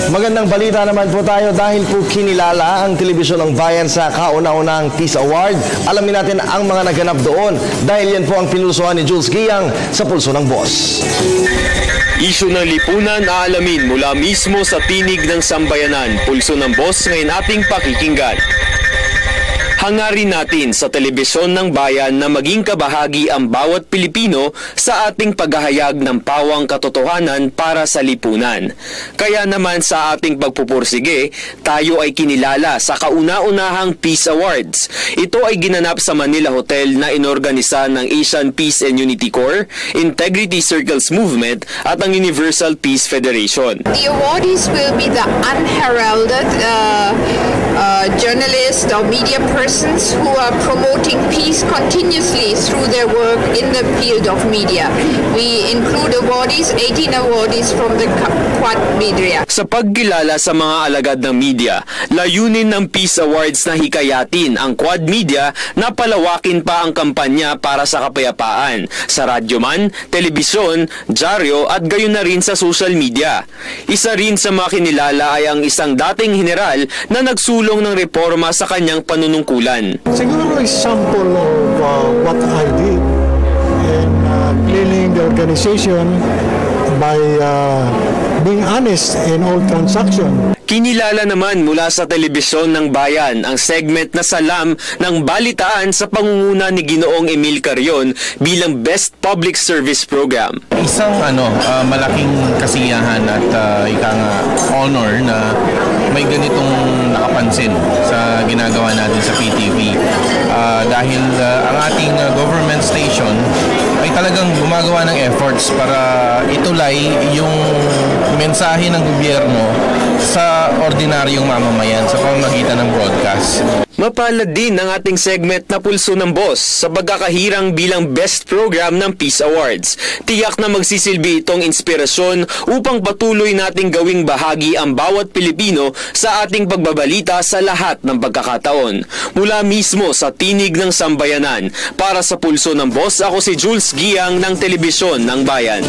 Magandang balita naman po tayo dahil po kinilala ang telebisyon ng bayan sa kauna-unahang Peace Award. Alamin natin ang mga naganap doon dahil yan po ang pinulsuhan ni Jules Guiang sa Pulso ng Boss. Isyu ng lipunan aalamin mula mismo sa tinig ng sambayanan. Pulso ng Boss ngayon ating pakikinggan. Hangarin natin sa telebisyon ng bayan na maging kabahagi ang bawat Pilipino sa ating paghahayag ng pawang katotohanan para sa lipunan. Kaya naman sa ating pagpupursige, tayo ay kinilala sa kauna-unahang Peace Awards. Ito ay ginanap sa Manila Hotel na inorganisa ng Asian Peace and Unity Corps, Integrity Circles Movement at ang Universal Peace Federation. The awardees will be the unheralded journalists or media persons who are promoting peace continuously through their work in the field of media. We include awardees, 18 awardees from the Quad Media. Sa pagkilala sa mga alagad ng media, layunin ng Peace Awards na hikayatin ang Quad Media na palawakin pa ang kampanya para sa kapayapaan sa radyo man, telebisyon, dyaryo at gayon na rin sa social media. Isa rin sa mga kinilala ay ang isang dating general na nagsulong ng reforma sa kanyang panunungkulan. Siguro example of what I did in cleaning the organization by being honest in all transactions. Kinilala naman mula sa telebisyon ng bayan ang segment na salam ng balitaan sa pangunguna ni Ginoong Emil Carrion bilang Best Public Service Program. Isang malaking kasiyahan at honor na may ganitong nakapansin sa ginagawa natin sa PTV. Dahil ang ating government station ay talagang gumagawa ng efforts para itulay yung mensahe ng gobyerno sa ordinaryong mamamayan sa pamamagitan ng broadcast. Mapalad din ang ating segment na Pulso ng Boss sa pagkakahirang bilang Best Program ng Peace Awards. Tiyak na magsisilbi itong inspirasyon upang patuloy nating gawing bahagi ang bawat Pilipino sa ating pagbabalita sa lahat ng pagkakataon. Mula mismo sa tinig ng sambayanan, para sa Pulso ng Boss, ako si Jules Guiang ng Telebisyon ng Bayan.